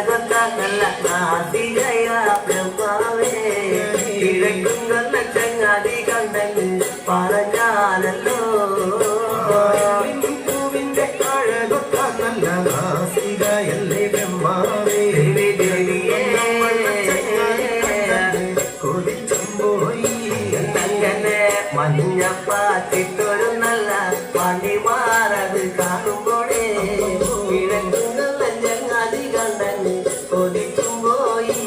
കൊത്ത നല്ല നാസികയ ബ്രഹ്മാവേ കിഴക്കും കൊല്ല ചങ്ങാതി കണ്ടെന്ന് പറഞ്ഞാലല്ലോ പൂവിന്റെ അഴകൊത്ത നല്ല നാസികയല്ലേ ബ്രഹ്മാവേ മഞ്ഞപ്പാത്തിട്ടൊരു നല്ല പണിമാറത് കാണുമ്പോഴേ കിഴക്കുന്ന ചങ്ങാതി കണ്ടെന്ന് കൊതിച്ചും പോയി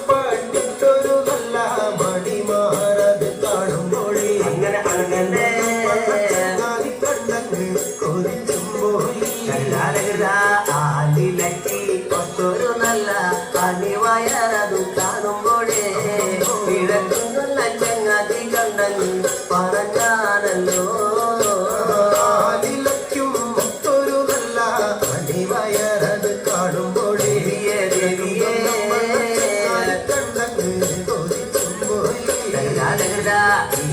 പാട്ടിട്ടൊരു നല്ല മണിമാറത് കാണുമ്പോഴേ അങ്ങനെ അങ്ങനെ കണ്ടെന്ന് കൊതിച്ചും പോയി ആലിലക്കി ഒത്തൊരു നല്ല പണിവയറതു കാണുമ്പോഴേ കിഴക്കുന്ന ചങ്ങാതി കണ്ടെന്ന് പറഞ്ഞാണല്ലോ ആലിലയ്ക്കും ഒത്തൊരു നല്ല മണിവയറത് കാണുമ്പോഴേ കണ്ടെന്ന് കൊതിച്ചും പോയി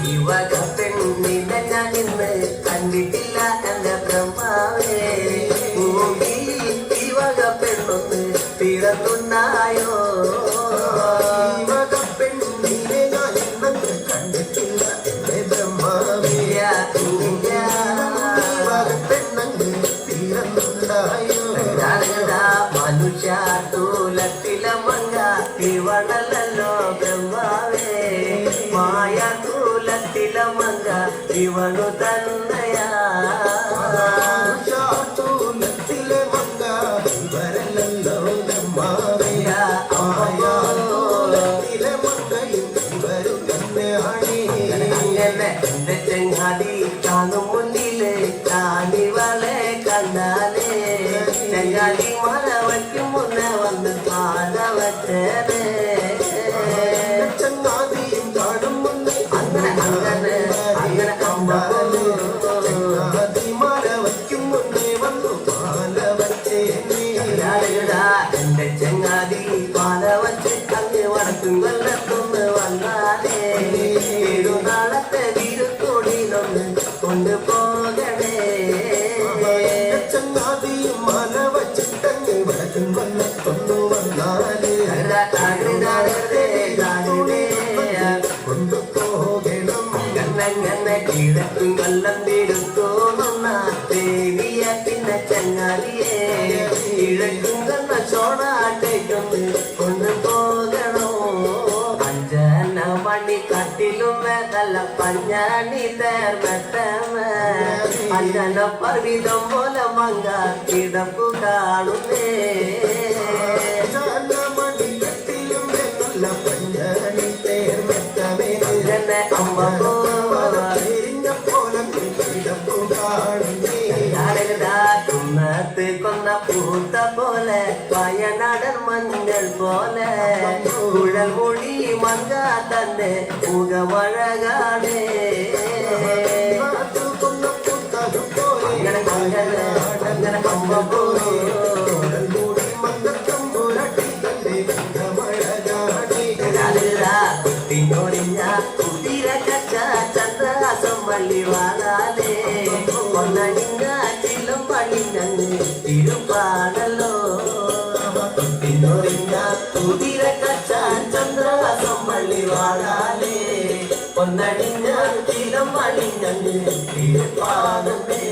ഈ വക പെണ്ണിനെ ഞാൻ ഇന്ന് കണ്ടിട്ടില്ല എന്റെ ബ്രഹ്മാവേ ഈ വക പെണ്ണൊന്ന് പിറന്നുണ്ടായോ പെണ്ണിനെ ഞാൻ ഇന്ന് കണ്ടിട്ടില്ല എന്റെ ബ്രഹ്മാവേ പെണ്ണങ്ങ് പിറന്നുണ്ടായോ മനുഷ്യ തൂലത്തിലെ മങ്ക ഇവളല്ലോ ബ്രഹ്മാവേ മായ തൂലത്തിലെ മങ്ക ഇവളു തന്നയാ തൂലത്തിലെ മങ്ക ഇവരല്ലോ ബ്രഹ്മാവേ തൂലത്തിലെ മങ്കയും ഇവരു തന്നെയാണ് അങ്ങനെ എന്റെ ചെങ്ങാതി കാണും മുന്നില് കാണിവളെ കണ്ടാലേ ചെങ്ങാതി മല വയ്ക്കും മുന്നേ വന്ന് പാല വച്ചേനെ ചങ്ങാതിയും കാണും മുന്നേ അങ്ങനെ അങ്ങനെ അങ്ങനെ ചങ്ങാതി മല വയ്ക്കും മുന്നേ വന്നു പാല വച്ചേനെ എന്റെ ചെങ്ങാതി പാല വച്ച് അങ്ങ് വടക്കും കൊല്ലത്തുനിന്ന് വന്നാലേ നാളത്തെ വീരുത്തോടിയിലൊന്ന് കൊണ്ടുപോകണേ ചങ്ങാതിയും മല വച്ചിട്ടങ്ങ് വടക്കും കൊല്ലത്തൊന്നു വന്നാല് കൊണ്ടുപോകണം കണ്ണങ്ങനെ കിഴക്കും കൊല്ലം വീരുത്തോന്നുന്ന ദേവിയ പിന്നെ ചങ്ങാതിയെ കിഴക്കും കണ്ണ ചോണാട്ടേക്കൊന്ന് കൊണ്ടുപോകണോ അഞ്ചന മണി കട്ടിലും നല്ല പഞ്ഞാണി തേർമത്തമ അഞ്ചന പർവിതം പോലെ മങ്ക കിടപ്പു കാണുന്നേ മണിക്കട്ടിലും നല്ല പഞ്ചാണി തേർമെത്തമേ അമ്മ പോലെ കിടപ്പു കാണുന്നേ കുന്നത്ത് കൊന്ന പൂത്ത പോലെ വയനാടൻ മഞ്ഞൾ പോലെ കുഴൽ മൊഴി മങ്ക തന്റെ മുഖമഴകാടേ അങ്ങനെ അങ്ങനെ അങ്ങനെ അമ്മ കുട്ടിനോടിഞ്ഞ കുതിര കച്ച ചന്ദ്രാസം വള്ളി വാളാലേ ഒന്നണിഞ്ഞ ചില്ലും പണിഞ്ഞങ്ങ് തിരുപ്പാണല്ലോ കുട്ടിനോടിഞ്ഞ കുതിര കച്ച ചന്ദ്രാസം വള്ളി വാളാലേ ഒന്നണിഞ്ഞ ചില്ലും പണിഞ്ഞങ്ങ് തിരുപ്പാണല്ലേ